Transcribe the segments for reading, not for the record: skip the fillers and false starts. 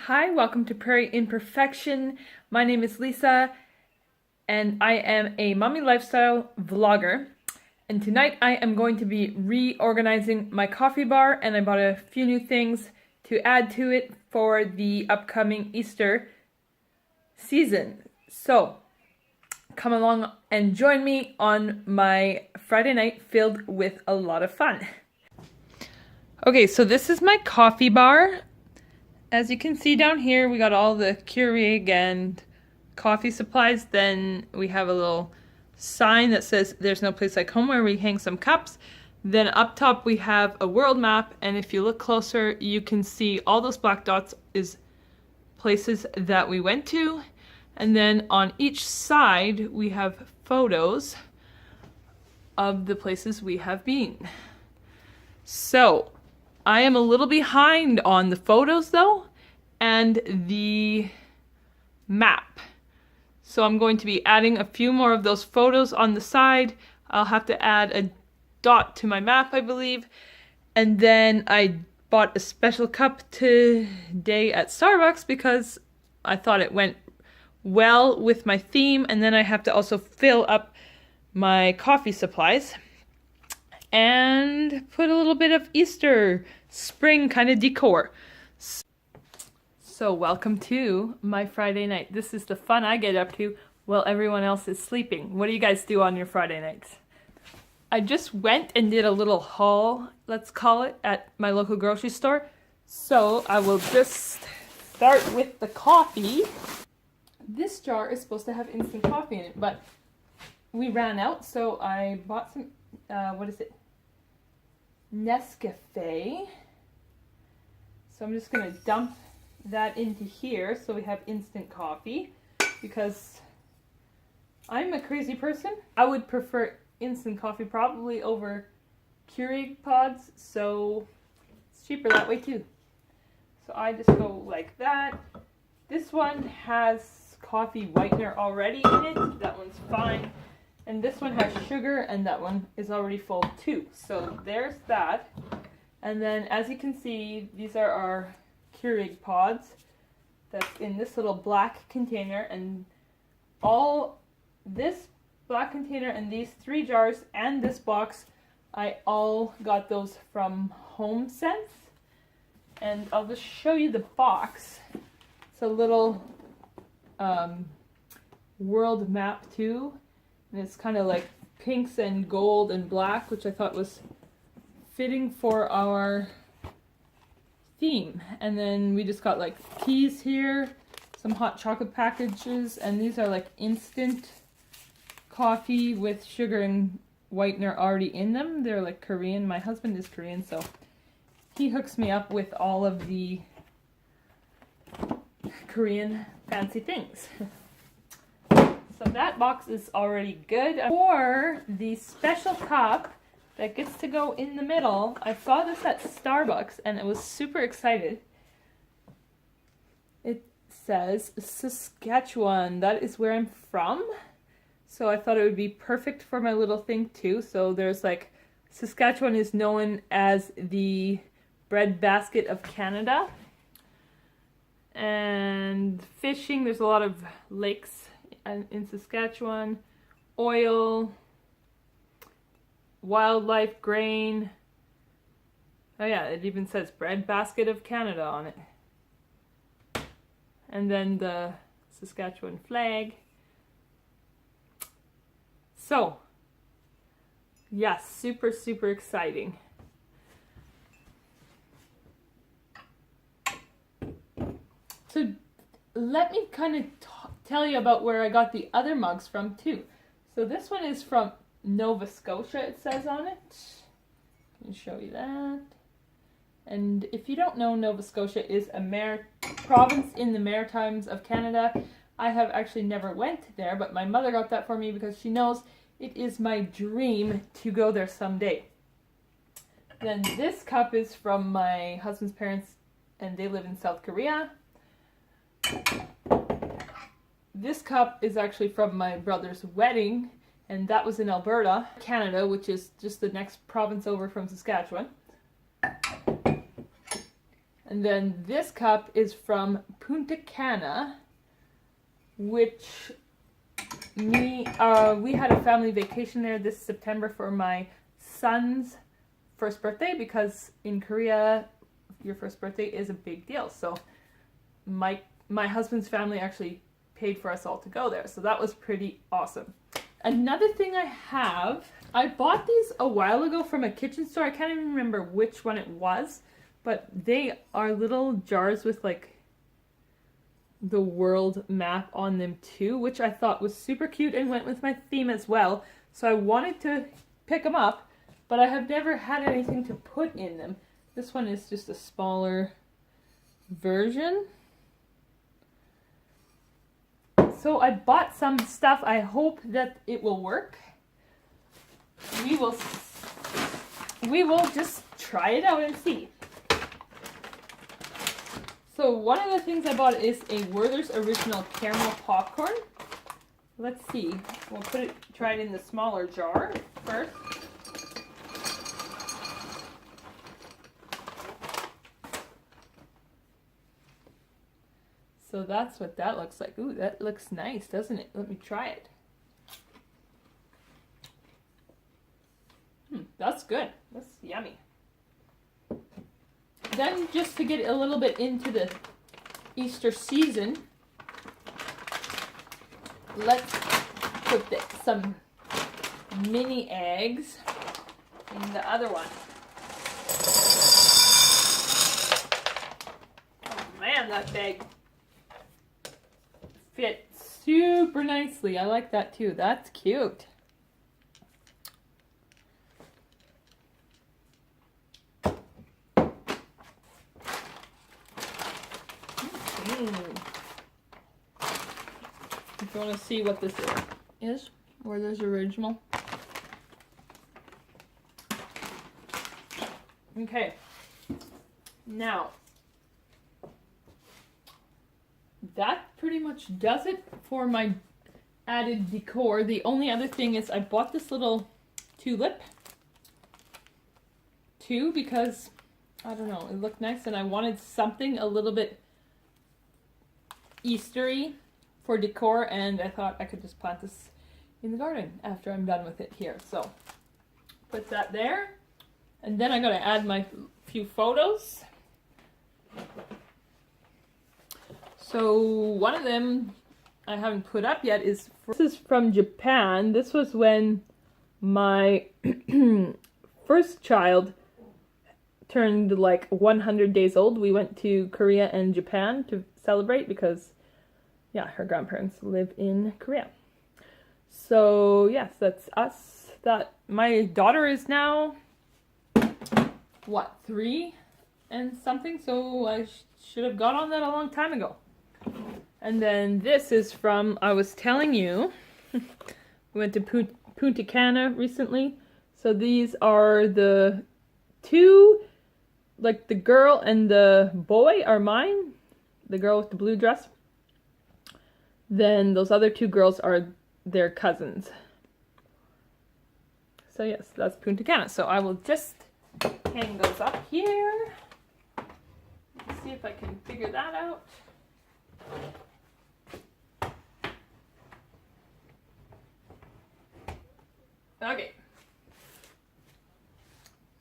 Hi, welcome to Prairie Imperfection. My name is Lisa and I am a mommy lifestyle vlogger. And tonight I am going to be reorganizing my coffee bar, and I bought a few new things to add to it for the upcoming Easter season. So come along and join me on my Friday night filled with a lot of fun. Okay, so this is my coffee bar. As you can see down here, we got all the Keurig and coffee supplies. Then we have a little sign that says "There's no place like home," where we hang some cups. Then up top we have a world map, and if you look closer, you can see all those black dots is places that we went to. And then on each side we have photos of the places we have been. So I am a little behind on the photos though, and the map. So I'm going to be adding a few more of those photos on the side. I'll have to add a dot to my map, I believe. And then I bought a special cup today at Starbucks because I thought it went well with my theme. And then I have to also fill up my coffee supplies and put a little bit of Easter spring kind of decor. So welcome to my Friday night. This is the fun I get up to while everyone else is sleeping. What do you guys do on your Friday nights? I just went and did a little haul, let's call it, at my local grocery store. So I will just start with the coffee. This jar is supposed to have instant coffee in it, but we ran out, so I bought some what is it? Nescafe. So I'm just going to dump that into here so we have instant coffee, because I'm a crazy person. I would prefer instant coffee probably over Keurig pods, so it's cheaper that way too. So I just go like that. This one has coffee whitener already in it. That one's fine. And this one has sugar, and that one is already full too. So there's that. And then as you can see, these are our Keurig pods that's in this little black container. And all this black container and these 3 jars and this box, I all got those from HomeSense. And I'll just show you the box. It's a little world map too. And it's kind of like pinks and gold and black, which I thought was fitting for our theme. And then we just got like teas here, some hot chocolate packages, and these are like instant coffee with sugar and whitener already in them. They're like Korean. My husband is Korean, so he hooks me up with all of the Korean fancy things. So that box is already good. For the special cup that gets to go in the middle, I saw this at Starbucks and I was super excited. It says Saskatchewan. That is where I'm from. So I thought it would be perfect for my little thing too. So there's like, Saskatchewan is known as the bread basket of Canada. And fishing, there's a lot of lakes in Saskatchewan. Oil, wildlife, grain. Oh yeah, it even says bread basket of Canada on it. And then the Saskatchewan flag. So, yes, super, super exciting. So let me kind of tell you about where I got the other mugs from too. So this one is from Nova Scotia, it says on it. Let me show you that. And if you don't know, Nova Scotia is a province in the Maritimes of Canada. I have actually never went there, but my mother got that for me because she knows it is my dream to go there someday. Then this cup is from my husband's parents, and they live in South Korea. This cup is actually from my brother's wedding, and that was in Alberta, Canada, which is just the next province over from Saskatchewan. And then this cup is from Punta Cana, which we had a family vacation there this September for my son's first birthday, because in Korea your first birthday is a big deal. So my husband's family actually paid for us all to go there, so that was pretty awesome. Another thing I bought these a while ago from a kitchen store. I can't even remember which one it was, but they are little jars with like the world map on them too, which I thought was super cute and went with my theme as well. So I wanted to pick them up, but I have never had anything to put in them. This one is just a smaller version. So I bought some stuff. I hope that it will work. We will just try it out and see. So one of the things I bought is a Werther's Original Caramel Popcorn. Let's see. We'll try it in the smaller jar first. So that's what that looks like. Ooh, that looks nice, doesn't it? Let me try it. That's good. That's yummy. Then, just to get a little bit into the Easter season, let's put some mini eggs in the other one. Oh man, that bag fits super nicely. I like that too. That's cute. If you want to see what this is, Werther's Original. Okay, now that pretty much does it for my added decor. The only other thing is I bought this little tulip too, because I don't know, it looked nice and I wanted something a little bit Eastery for decor, and I thought I could just plant this in the garden after I'm done with it here. So put that there, and then I'm going to add my few photos. So one of them I haven't put up yet this is from Japan. This was when my first child turned like 100 days old. We went to Korea and Japan to celebrate because, yeah, her grandparents live in Korea. So yes, that's us. That my daughter is now, what, 3 and something, so I should have got on that a long time ago. And then this is from, I was telling you, we went to Punta Cana recently. So these are the two, like the girl and the boy are mine. The girl with the blue dress. Then those other 2 girls are their cousins. So yes, that's Punta Cana. So I will just hang those up here. Let's see if I can figure that out. Okay.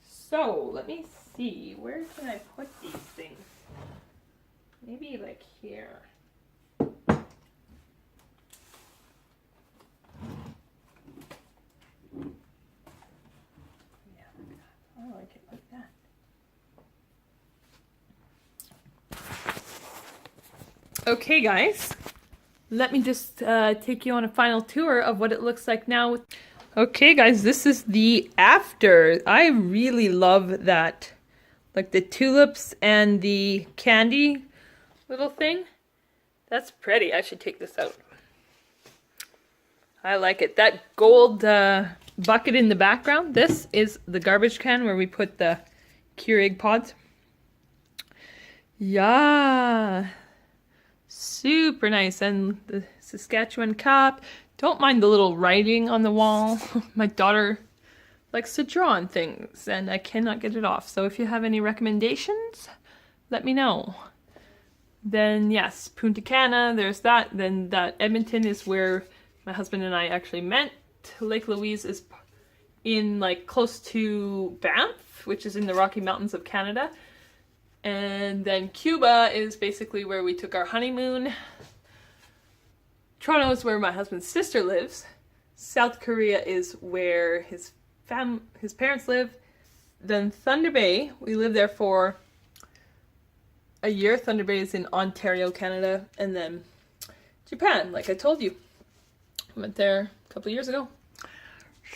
So let me see. Where can I put these things? Maybe like here. I like it like that. Okay guys, let me just take you on a final tour of what it looks like now. Okay guys, this is the after. I really love that. Like the tulips and the candy little thing. That's pretty. I should take this out. I like it. That gold bucket in the background, this is the garbage can where we put the Keurig pods. Yeah, super nice. And the Saskatchewan cup. Don't mind the little writing on the wall. My daughter likes to draw on things and I cannot get it off. So if you have any recommendations, let me know. Then yes, Punta Cana, there's that. Then that Edmonton is where my husband and I actually met. Lake Louise is in like close to Banff, which is in the Rocky Mountains of Canada. And then Cuba is basically where we took our honeymoon. Toronto is where my husband's sister lives. South Korea is where his parents live. Then Thunder Bay, we lived there for a year. Thunder Bay is in Ontario, Canada. And then Japan, like I told you. I went there a couple of years ago.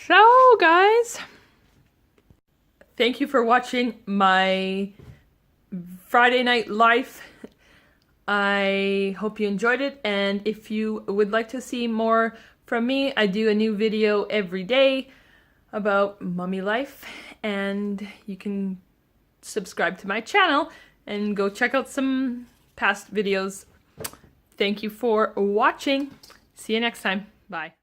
So guys, thank you for watching my Friday night life. I hope you enjoyed it, and if you would like to see more from me, I do a new video every day about mummy life, and you can subscribe to my channel and go check out some past videos. Thank you for watching. See you next time. Bye.